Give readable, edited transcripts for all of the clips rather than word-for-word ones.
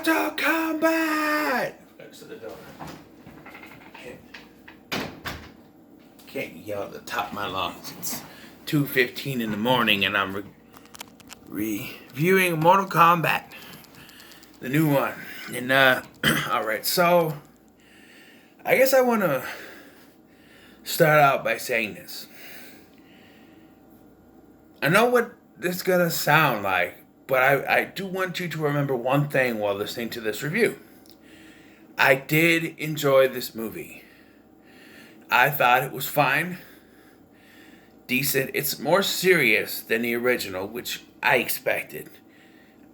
Mortal Kombat! Next to the door. Can't yell at the top of my lungs. It's 2:15 in the morning and I'm reviewing Mortal Kombat. The new one. And, alright, so I guess I want to start out by saying this. I know what this is going to sound like, but I do want you to remember one thing while listening to this review. I did enjoy this movie. I thought it was fine. Decent. It's more serious than the original, which I expected.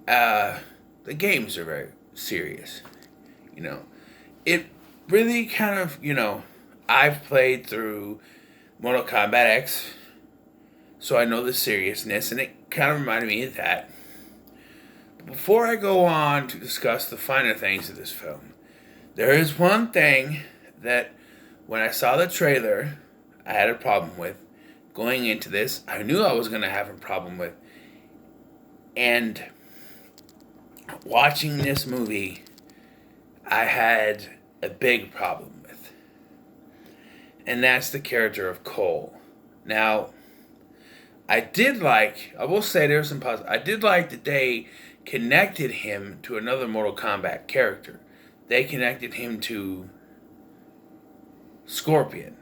The games are very serious. You know, it really kind of, I've played through Mortal Kombat X, so I know the seriousness, and it kind of reminded me of that. But before I go on to discuss the finer things of this film, there is one thing that when I saw the trailer, I had a problem with. Going into this, I knew I was going to have a problem with. And watching this movie, I had a big problem with. And that's the character of Cole. Now, I will say there's some positives. I did like that they connected him to another Mortal Kombat character. They connected him to Scorpion.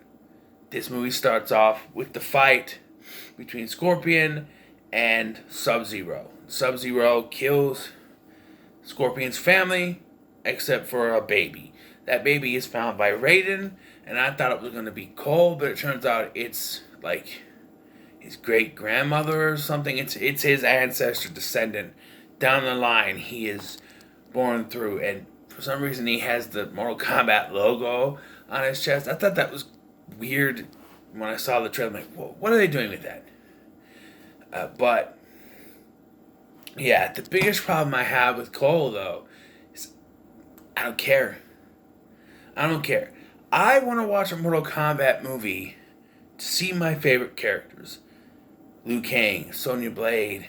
This movie starts off with the fight between Scorpion and Sub-Zero. Sub-Zero kills Scorpion's family, except for a baby. That baby is found by Raiden, and I thought it was going to be Cole, but it turns out it's like his great-grandmother or something. It's his ancestor, descendant. Down the line, he is born through, and for some reason he has the Mortal Kombat logo on his chest. I thought that was weird when I saw the trailer. I'm like, whoa, what are they doing with that? But, yeah, the biggest problem I have with Cole, though, is I don't care. I don't care. I want to watch a Mortal Kombat movie to see my favorite characters. Liu Kang, Sonya Blade,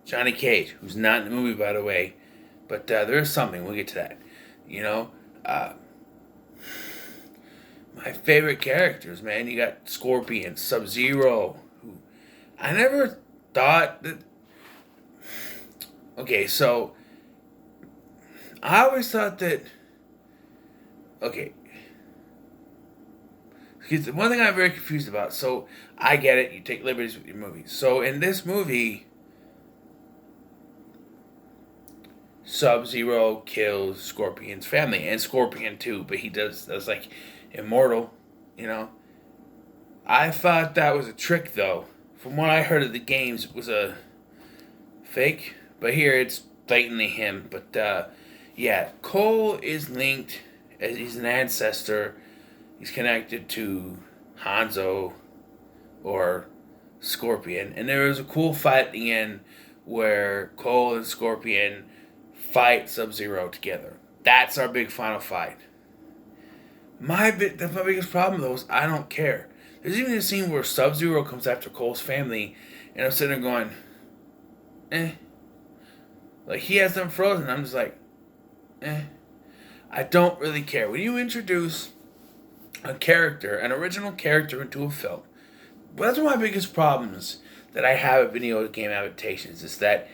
Johnny Cage, who's not in the movie, by the way, but there is something. We'll get to that. My favorite characters, man. You got Scorpion, Sub-Zero, who I never thought that. Okay, so I always thought that. Okay. Because one thing I'm very confused about. So I get it. You take liberties with your movies. So in this movie, Sub-Zero kills Scorpion's family and Scorpion too, but he does like immortal, I thought that was a trick though. From what I heard of the games, it was a fake, but here it's blatantly him. But yeah, Cole is linked as he's an ancestor. He's connected to Hanzo or Scorpion, and there was a cool fight at the end where Cole and Scorpion fight Sub-Zero together. That's our big final fight. That's my biggest problem, though, is I don't care. There's even a scene where Sub-Zero comes after Cole's family, and I'm sitting there going, Like, he has them frozen. I'm just like, I don't really care. When you introduce a character, an original character into a film, that's one of my biggest problems that I have with video game adaptations, is that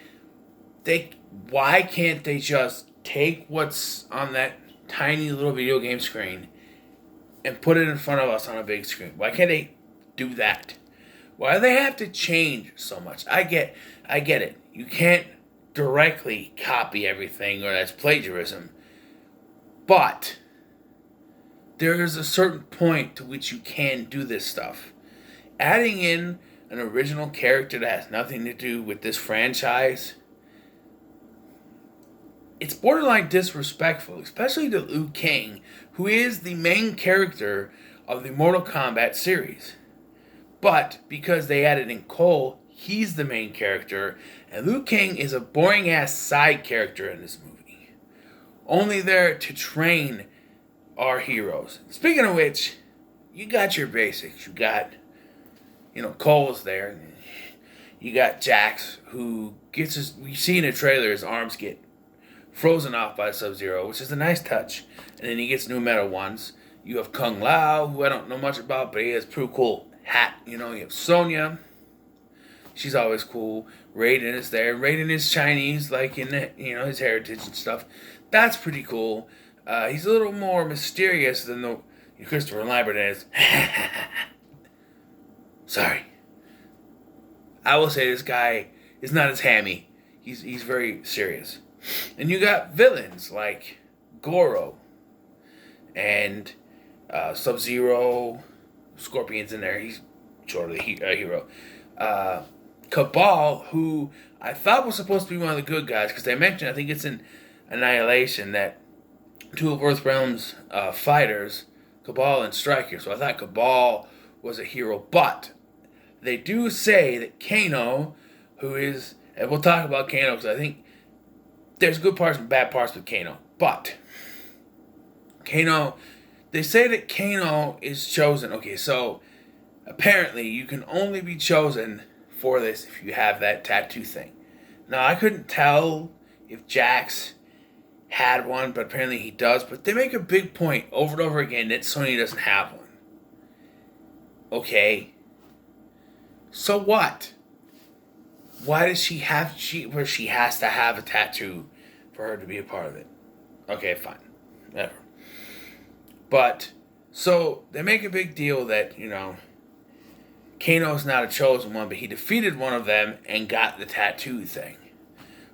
why can't they just take what's on that tiny little video game screen and put it in front of us on a big screen? Why can't they do that? Why do they have to change so much? I get it. You can't directly copy everything, or that's plagiarism. But there is a certain point to which you can do this stuff. Adding in an original character that has nothing to do with this franchise, it's borderline disrespectful, especially to Liu Kang, who is the main character of the Mortal Kombat series. But because they added in Cole, he's the main character, and Liu Kang is a boring-ass side character in this movie. Only there to train our heroes. Speaking of which, you got your basics. You got, Cole's there. You got Jax, who gets we see in the trailer his arms get frozen off by Sub-Zero, which is a nice touch. And then he gets new metal ones. You have Kung Lao, who I don't know much about, but he has a pretty cool hat. You have Sonya. She's always cool. Raiden is there. Raiden is Chinese, like in his heritage and stuff. That's pretty cool. He's a little more mysterious than the Christopher Lambert is. Sorry. I will say this guy is not as hammy. He's very serious. And you got villains like Goro and Sub-Zero. Scorpion's in there. He's sort of the hero. Cabal, who I thought was supposed to be one of the good guys, because they mentioned, I think it's in Annihilation, that two of Earthrealm's fighters, Cabal and Striker. So I thought Cabal was a hero, but they do say that Kano, who is, and we'll talk about Kano because I think there's good parts and bad parts with Kano, but Kano, they say that Kano is chosen. Okay, so apparently you can only be chosen for this if you have that tattoo thing. Now, I couldn't tell if Jax had one, but apparently he does. But they make a big point over and over again that Sony doesn't have one. Okay. So what? Why does she has to have a tattoo for her to be a part of it? Okay, fine. Whatever. But, so, they make a big deal that, Kano's not a chosen one, but he defeated one of them and got the tattoo thing.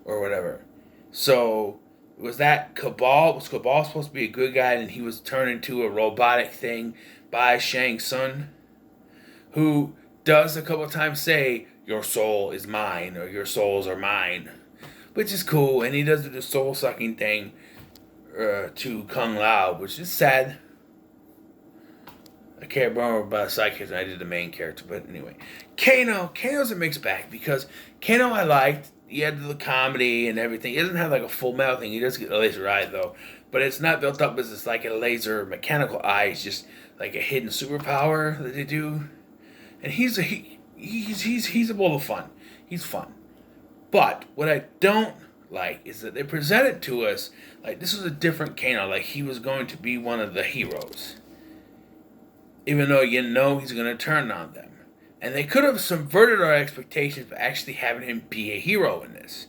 Or whatever. So, was that Cabal? Was Cabal supposed to be a good guy and he was turned into a robotic thing by Shang Tsung? Who does a couple of times say, your soul is mine, or your souls are mine. Which is cool, and he does the soul-sucking thing to Kung Lao, which is sad. I care more about a side character than I did the main character, but anyway. Kano's a mixed bag, because Kano I liked. He had the comedy and everything. He doesn't have like a full metal thing. He does get a laser eye, though. But it's not built up as it's like a laser mechanical eye. It's just like a hidden superpower that they do. And he's a bowl of fun. He's fun. But what I don't like is that they present it to us like this was a different Kano. Like he was going to be one of the heroes. Even though he's going to turn on them. And they could have subverted our expectations by actually having him be a hero in this.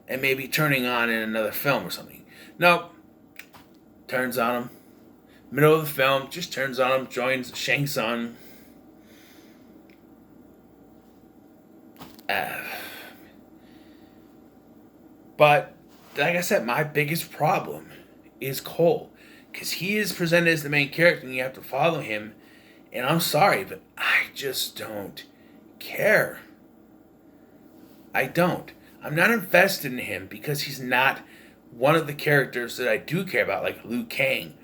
And maybe turning on in another film or something. Nope. Turns on him. Middle of the film, just turns on him, joins Shang Tsung. But, like I said, my biggest problem is Cole. Because he is presented as the main character and you have to follow him. And I'm sorry, but I just don't care. I don't. I'm not invested in him because he's not one of the characters that I do care about, like Liu Kang,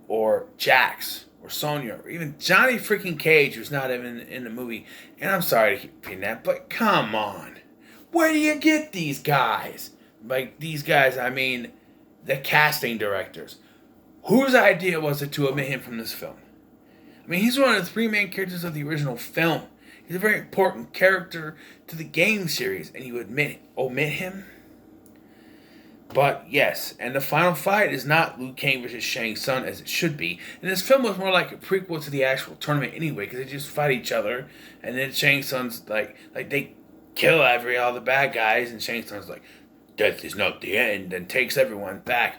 or Jax, or Sonya, or even Johnny freaking Cage, who's not even in the movie. And I'm sorry to keep repeating that, but come on. Where do you get these guys? By these guys, I mean the casting directors. Whose idea was it to omit him from this film? I mean, he's one of the three main characters of the original film. He's a very important character to the game series, and you omit him? But yes, and the final fight is not Liu Kang versus Shang Tsung as it should be. And this film was more like a prequel to the actual tournament anyway, because they just fight each other, and then Shang Tsung's like they kill all the bad guys, and Shang Tsung's like, death is not the end, and takes everyone back.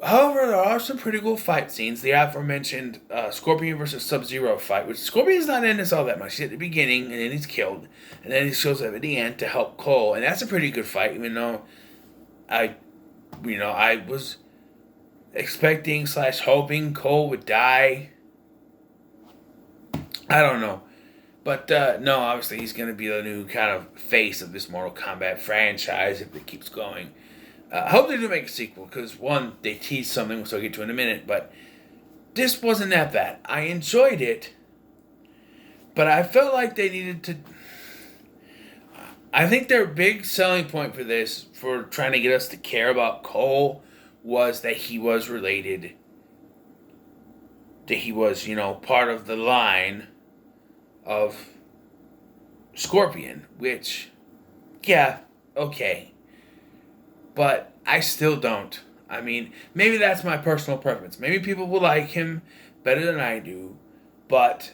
However, there are some pretty cool fight scenes. The aforementioned Scorpion versus Sub-Zero fight, which Scorpion's not in this all that much. He's at the beginning, and then he's killed. And then he shows up at the end to help Cole. And that's a pretty good fight, even though I was expecting / hoping Cole would die. I don't know. But, no, obviously he's going to be the new kind of face of this Mortal Kombat franchise if it keeps going. I hope they do make a sequel, because one, they teased something, which I'll get to in a minute, but this wasn't that bad. I enjoyed it, but I felt like they needed to... I think their big selling point for this, for trying to get us to care about Cole, was that he was related, that he was, part of the line of Scorpion, which, yeah, okay. but I still don't. I mean, maybe that's my personal preference. Maybe people will like him better than I do, but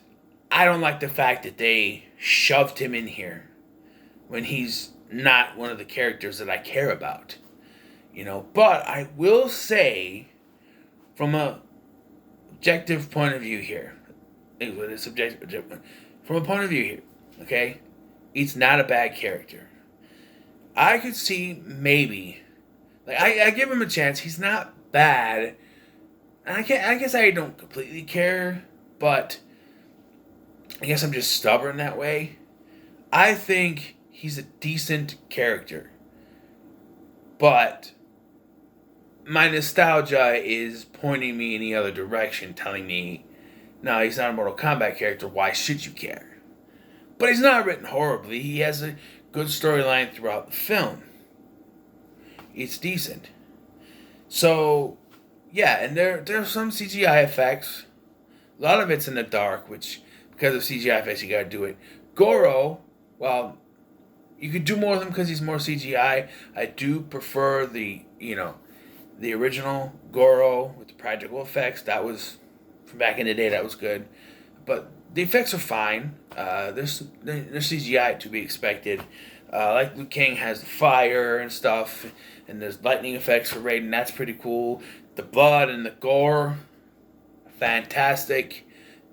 I don't like the fact that they shoved him in here when he's not one of the characters that I care about. But I will say, from a objective point of view here, from a point of view here, okay, he's not a bad character. I could see maybe, like I give him a chance. He's not bad. And I guess I don't completely care, but I guess I'm just stubborn that way. I think he's a decent character, but my nostalgia is pointing me in the other direction, telling me, no, he's not a Mortal Kombat character. Why should you care? But he's not written horribly. He has a good storyline throughout the film. It's decent. So, yeah, and there's some CGI effects. A lot of it's in the dark, which, because of CGI effects, you gotta do it. Goro, well, you could do more of them because he's more CGI. I do prefer the original Goro with the practical effects. That was, from back in the day, that was good. But the effects are fine. There's CGI to be expected. Like Liu Kang has the fire and stuff, and there's lightning effects for Raiden. That's pretty cool. The blood and the gore, fantastic.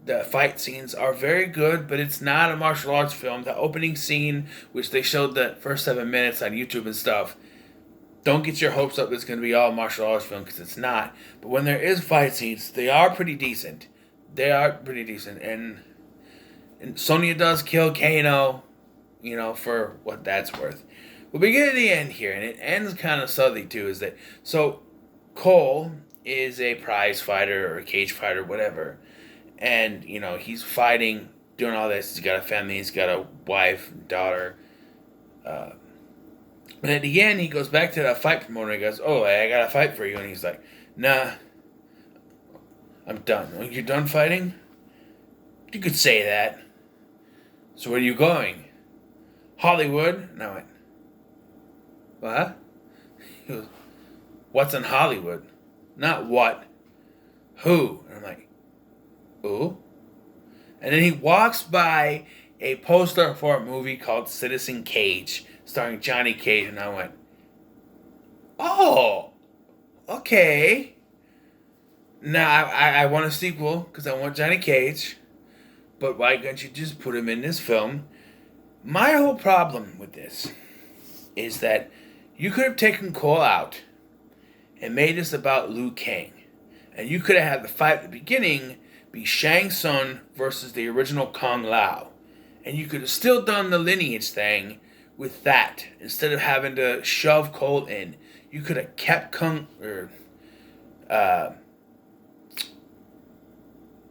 The fight scenes are very good, but it's not a martial arts film. The opening scene, which they showed the first 7 minutes on YouTube and stuff, don't get your hopes up it's going to be all martial arts film, because it's not. But when there is fight scenes, they are pretty decent. And Sonya does kill Kano, for what that's worth. But we get to the end here, and it ends kind of subtly too, is that, so Cole is a prize fighter or a cage fighter, whatever. And, he's fighting, doing all this. He's got a family, he's got a wife, daughter. But at the end, he goes back to that fight promoter and he goes, oh, I got a fight for you. And he's like, nah, I'm done. Well, you're done fighting? You could say that. So where are you going? Hollywood? And I went, what? He goes, what's in Hollywood? Not what. Who? And I'm like, who? And then he walks by a poster for a movie called Citizen Cage, starring Johnny Cage, and I went, oh, okay. Now, I want a sequel, because I want Johnny Cage, but why can't you just put him in this film? My whole problem with this is that you could have taken Cole out and made this about Liu Kang, and you could have had the fight at the beginning be Shang Tsung versus the original Kung Lao, and you could have still done the lineage thing with that, instead of having to shove Cole in. You could have kept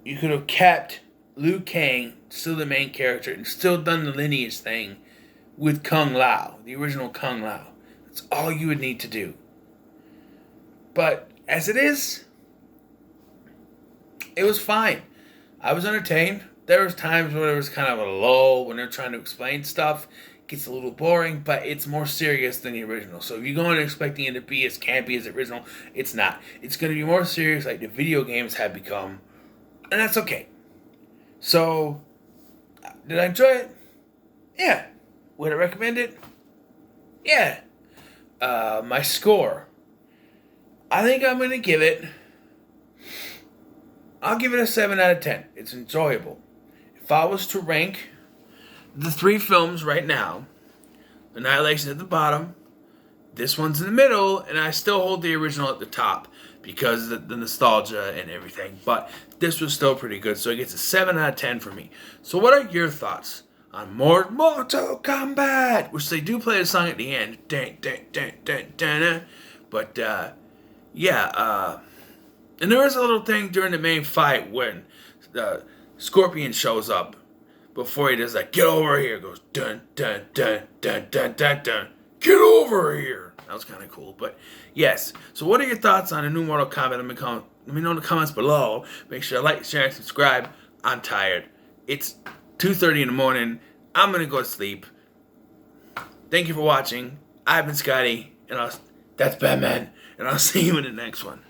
you could have kept Liu Kang still the main character and still done the lineage thing with Kung Lao, the original Kung Lao. That's all you would need to do. But as it is, it was fine. I was entertained. There was times where there was kind of a lull when they're trying to explain stuff. It gets a little boring, but it's more serious than the original. So if you're going expecting it to be as campy as the original, it's not. It's going to be more serious like the video games have become, and that's okay. So, did I enjoy it? Yeah. Would I recommend it? Yeah. My score. I think I'm going to give it, I'll give it a 7 out of 10. It's enjoyable. If I was to rank the 3 films right now, Annihilation at the bottom, this one's in the middle, and I still hold the original at the top because of the nostalgia and everything. But this was still pretty good, so it gets a 7 out of 10 for me. So what are your thoughts on Mortal Kombat? Which they do play a song at the end. But, yeah, and there is a little thing during the main fight when Scorpion shows up. Before he does that, get over here, goes dun dun dun dun dun dun dun. Get over here. That was kind of cool, but yes. So, what are your thoughts on a new Mortal Kombat? Let me know in the comments below. Make sure to like, share, and subscribe. I'm tired. It's 2:30 in the morning. I'm gonna go to sleep. Thank you for watching. I've been Scotty, and I'll That's Batman, and I'll see you in the next one.